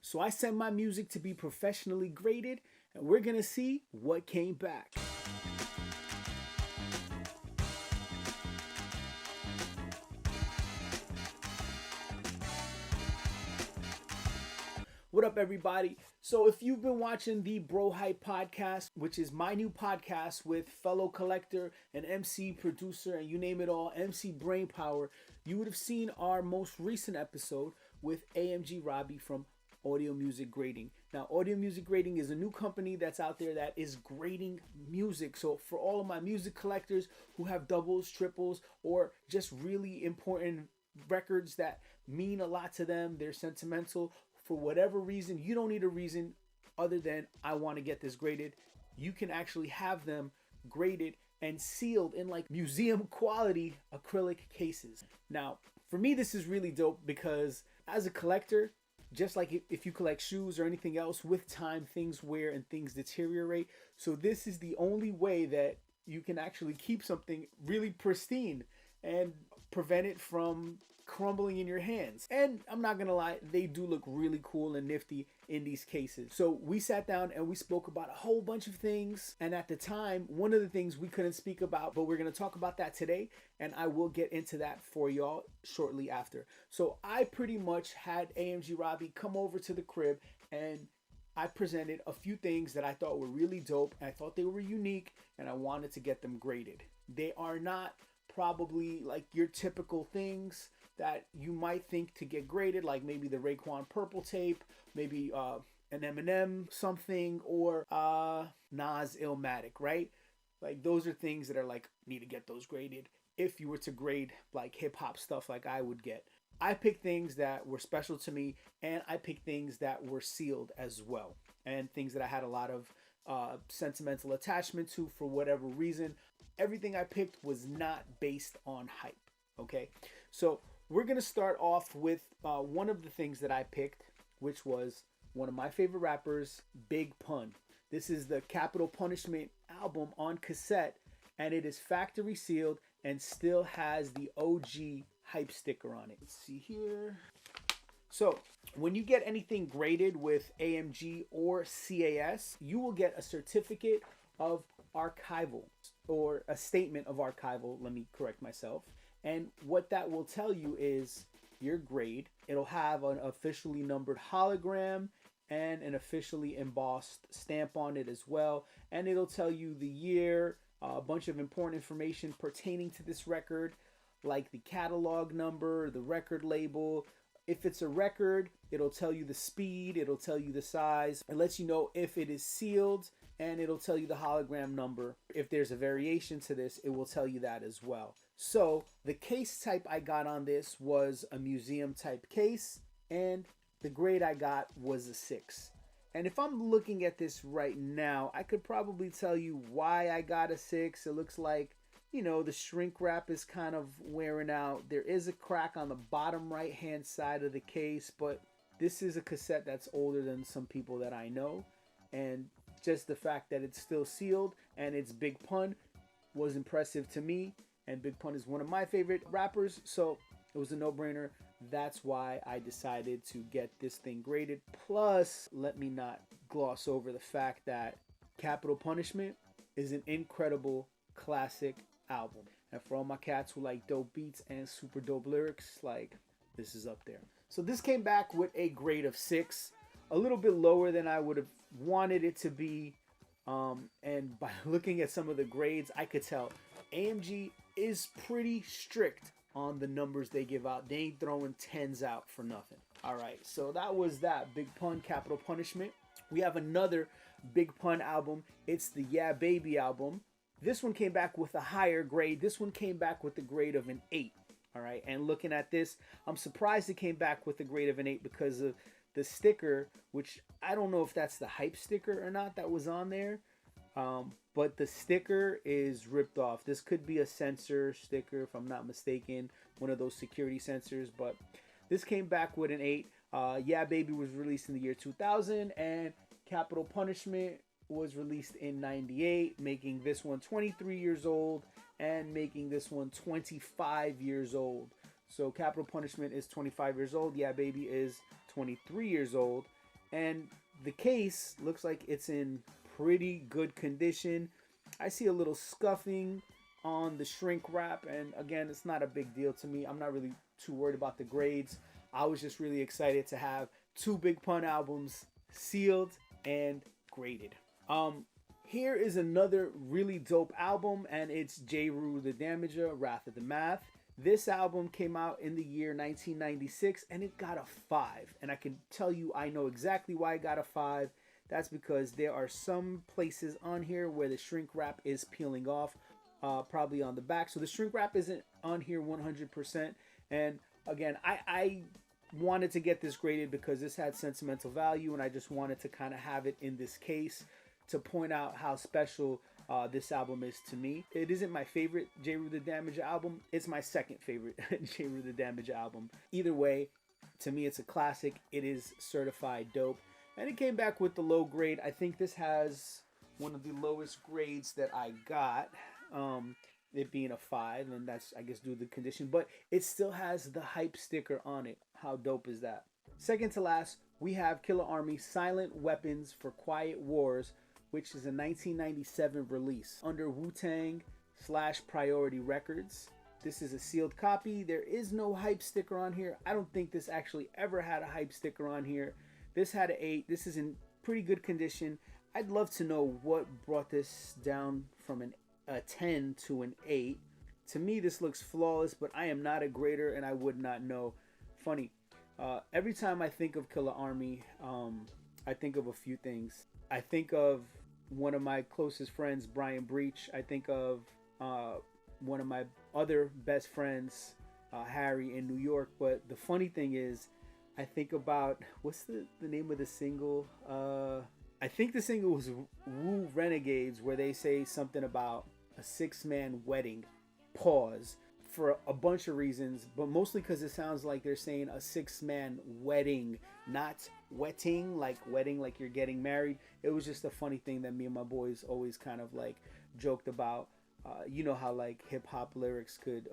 So I sent my music to be professionally graded, and we're gonna see what came back. What up, everybody? So if you've been watching the Bro Hype podcast, which is my new podcast with fellow collector and MC producer and you name it all, MC Brainpower, you would have seen our most recent episode with AMG Robbie from Audio Music Grading. Now, Audio Music Grading is a new company that's out there that is grading music. So for all of my music collectors who have doubles, triples, or just really important records that mean a lot to them, they're sentimental, for whatever reason, you don't need a reason other than I want to get this graded. You can actually have them graded and sealed in like museum quality acrylic cases. Now, for me, this is really dope because as a collector, just like if you collect shoes or anything else, with time, things wear and things deteriorate. So this is the only way that you can actually keep something really pristine and prevent it from crumbling in your hands. And I'm not gonna lie, they do look really cool and nifty in these cases. So we sat down and we spoke about a whole bunch of things, and at the time, one of the things we couldn't speak about, but we're gonna talk about that today, and I will get into that for y'all shortly after. So I pretty much had AMG Robbie come over to the crib, and I presented a few things that I thought were really dope, and I thought they were unique, and I wanted to get them graded. They are not probably like your typical things that you might think to get graded, like maybe the Raekwon purple tape, maybe an Eminem something, or Nas Illmatic, right? Like those are things that are like, need to get those graded if you were to grade like hip hop stuff like I would get. I picked things that were special to me, and I picked things that were sealed as well, and things that I had a lot of sentimental attachment to for whatever reason. Everything I picked was not based on hype, okay? So we're going to start off with one of the things that I picked, which was one of my favorite rappers, Big Pun. This is the Capital Punishment album on cassette, and it is factory sealed and still has the OG hype sticker on it. Let's see here. So when you get anything graded with AMG or CAS, you will get a certificate of archival, or a statement of archival, let me correct myself. And what that will tell you is your grade. It'll have an officially numbered hologram and an officially embossed stamp on it as well. And it'll tell you the year, a bunch of important information pertaining to this record, like the catalog number, the record label. If it's a record, it'll tell you the speed, it'll tell you the size. It lets you know if it is sealed, and it'll tell you the hologram number. If there's a variation to this, it will tell you that as well. So the case type I got on this was a museum type case, and the grade I got was a 6. And if I'm looking at this right now, I could probably tell you why I got a 6. It looks like, you know, the shrink wrap is kind of wearing out. There is a crack on the bottom right hand side of the case, but this is a cassette that's older than some people that I know. And just the fact that it's still sealed and it's Big Pun was impressive to me. And Big Pun is one of my favorite rappers, so it was a no-brainer. That's why I decided to get this thing graded. Plus, let me not gloss over the fact that Capital Punishment is an incredible classic album. And for all my cats who like dope beats and super dope lyrics, like, this is up there. So this came back with a grade of 6, a little bit lower than I would have wanted it to be. And by looking at some of the grades, I could tell AMG is pretty strict on the numbers they give out. They ain't throwing 10s out for nothing. All right, so that was that. Big Pun, Capital Punishment. We have another Big Pun album. It's the Yeah Baby album. This one came back with a higher grade. This one came back with the grade of an 8. All right, and looking at this, I'm surprised it came back with a grade of an 8 because of the sticker, which I don't know if that's the hype sticker or not that was on there. But the sticker is ripped off. This could be a sensor sticker, if I'm not mistaken, one of those security sensors, but this came back with an 8. Yeah Baby was released in the year 2000, and Capital Punishment was released in 98, making this one 23 years old and making this one 25 years old. So Capital Punishment is 25 years old. Yeah Baby is 23 years old. And the case looks like it's in pretty good condition. I see a little scuffing on the shrink wrap, and again, it's not a big deal to me. I'm not really too worried about the grades. I was just really excited to have two Big Pun albums sealed and graded. Here is another really dope album, and it's Jayru The Damager, Wrath of the Math. This album came out in the year 1996, and it got a 5. And I can tell you, I know exactly why it got a 5. That's because there are some places on here where the shrink wrap is peeling off, probably on the back. So the shrink wrap isn't on here 100%. And again, I wanted to get this graded because this had sentimental value, and I just wanted to kind of have it in this case to point out how special this album is to me. It isn't my favorite Jayru The Damager album. It's my second favorite Jayru The Damager album. Either way, to me, it's a classic. It is certified dope. And it came back with the low grade. I think this has one of the lowest grades that I got. It being a 5, and that's, I guess, due to the condition. But it still has the hype sticker on it. How dope is that? Second to last, we have Killer Army Silent Weapons for Quiet Wars, which is a 1997 release under Wu-Tang/Priority Records. This is a sealed copy. There is no hype sticker on here. I don't think this actually ever had a hype sticker on here. This had an 8. This is in pretty good condition. I'd love to know what brought this down from a 10 to an 8. To me, this looks flawless, but I am not a grader, and I would not know. Funny. Every time I think of Killer Army, I think of a few things. I think of one of my closest friends, Brian Breach. I think of one of my other best friends, Harry, in New York. But the funny thing is, I think about, what's the name of the single? I think the single was Wu Renegades, where they say something about a 6-man wedding. Pause. For a bunch of reasons, but mostly because it sounds like they're saying a 6-man wedding, not wetting, like wedding, like you're getting married. It was just a funny thing that me and my boys always kind of like joked about. You know how like hip hop lyrics could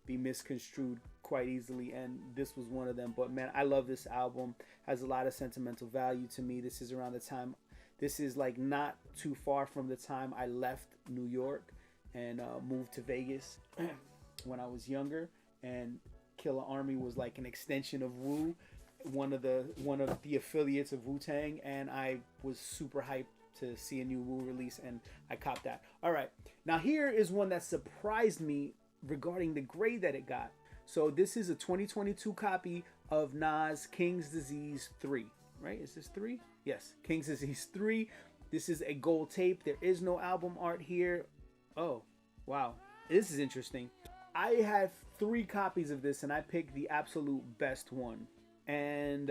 be misconstrued quite easily, and this was one of them. But man, I love this album. Has a lot of sentimental value to me. This is around the time, this is like not too far from the time I left New York and moved to Vegas when I was younger, and Killer Army was like an extension of Wu, one of the affiliates of Wu-Tang, and I was super hyped to see a new Wu release, and I copped that. All right, now here is one that surprised me regarding the grade that it got. So this is a 2022 copy of Nas King's Disease 3, right? Is this 3? Yes, King's Disease 3. This is a gold tape. There is no album art here. Oh, wow. This is interesting. I have 3 copies of this, and I picked the absolute best one. And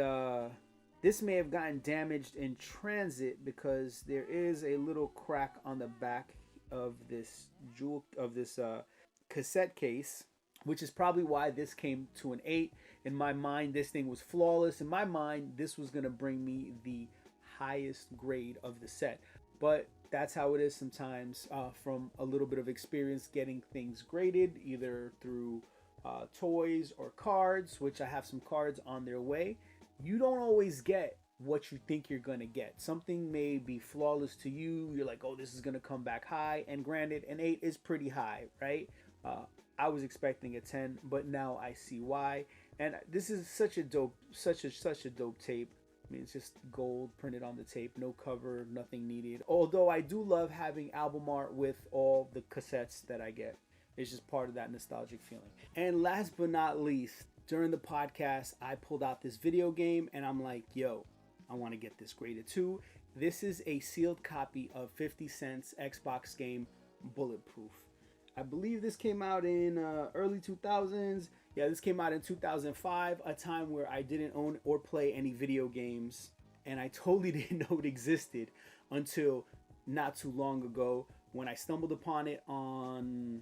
this may have gotten damaged in transit because there is a little crack on the back of this cassette case, which is probably why this came to an 8. In my mind, this thing was flawless. In my mind, this was going to bring me the highest grade of the set. But that's how it is sometimes, from a little bit of experience getting things graded, either through toys or cards, which I have some cards on their way. You don't always get what you think you're going to get. Something may be flawless to you. You're like, oh, this is going to come back high. And granted, an 8 is pretty high, right? I was expecting a 10, but now I see why. And this is such a dope tape. I mean, it's just gold printed on the tape, no cover, nothing needed. Although I do love having album art with all the cassettes that I get. It's just part of that nostalgic feeling. And last but not least, during the podcast, I pulled out this video game, and I'm like, yo, I want to get this graded too. This is a sealed copy of 50 Cent's Xbox game, Bulletproof. I believe this came out in early 2000s. Yeah, this came out in 2005, a time where I didn't own or play any video games, and I totally didn't know it existed until not too long ago when I stumbled upon it on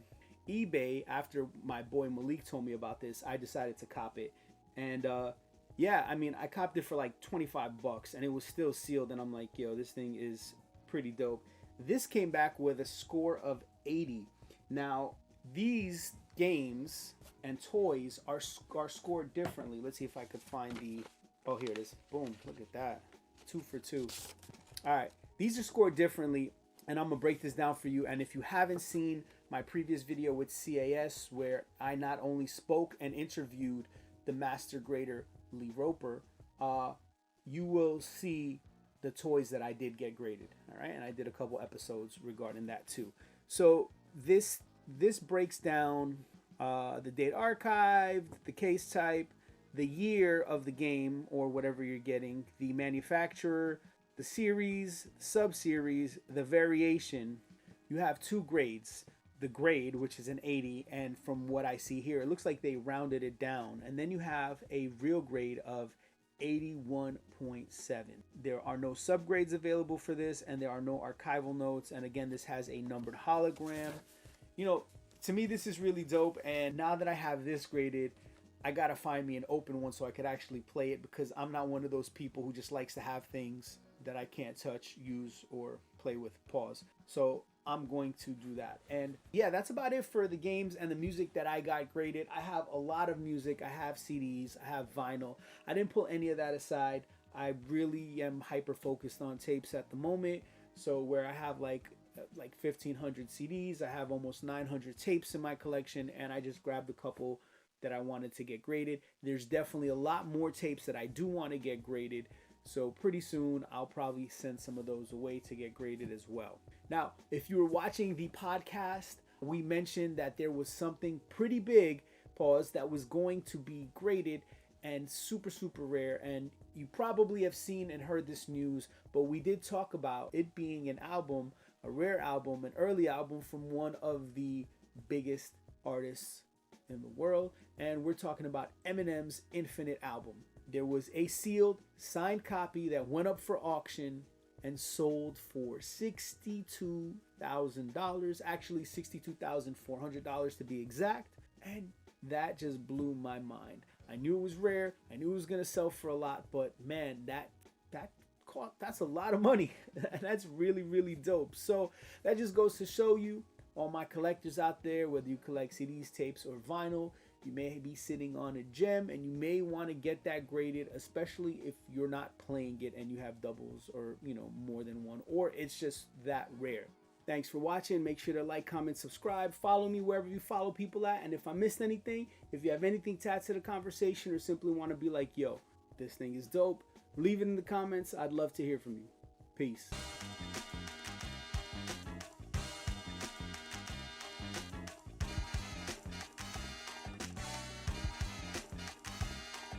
eBay. After my boy Malik told me about this, I decided to cop it. And yeah, I mean, I copped it for like 25 bucks, and it was still sealed, and I'm like, yo, this thing is pretty dope. This came back with a score of 80. Now, these games and toys are scored differently. Let's see if I could find the... Oh, here it is. Boom. Look at that. 2 for 2. All right, these are scored differently, and I'm gonna break this down for you. And if you haven't seen my previous video with CAS, where I not only spoke and interviewed the master grader Lee Roper, you will see the toys that I did get graded. All right, and I did a couple episodes regarding that too. So this breaks down the date archived, the case type, the year of the game or whatever you're getting, the manufacturer, the series, sub-series, the variation. You have 2 grades. The grade, which is an 80, and from what I see here, it looks like they rounded it down. And then you have a real grade of 81.7. There are no subgrades available for this, and there are no archival notes. And again, this has a numbered hologram. You know, to me, this is really dope. And now that I have this graded, I gotta find me an open one so I could actually play it, because I'm not one of those people who just likes to have things that I can't touch, use, or play with. Pause. So I'm going to do that. And yeah, that's about it for the games and the music that I got graded. I have a lot of music. I have CDs, I have vinyl. I didn't pull any of that aside. I really am hyper focused on tapes at the moment. So where I have like 1,500 CDs, I have almost 900 tapes in my collection, and I just grabbed a couple that I wanted to get graded. There's definitely a lot more tapes that I do want to get graded. So pretty soon, I'll probably send some of those away to get graded as well. Now, if you were watching the podcast, we mentioned that there was something pretty big, pause, that was going to be graded and super, super rare. And you probably have seen and heard this news, but we did talk about it being an album, a rare album, an early album from one of the biggest artists in the world. And we're talking about Eminem's Infinite album. There was a sealed, signed copy that went up for auction and sold for $62,000, actually $62,400 to be exact. And that just blew my mind. I knew it was rare. I knew it was going to sell for a lot, but man, that's a lot of money. And that's really, really dope. So that just goes to show you, all my collectors out there, whether you collect CDs, tapes, or vinyl, you may be sitting on a gem, and you may want to get that graded, especially if you're not playing it and you have doubles or, you know, more than one, or it's just that rare. Thanks for watching. Make sure to like, comment, subscribe. Follow me wherever you follow people at. And if I missed anything, if you have anything to add to the conversation or simply want to be like, yo, this thing is dope, leave it in the comments. I'd love to hear from you. Peace.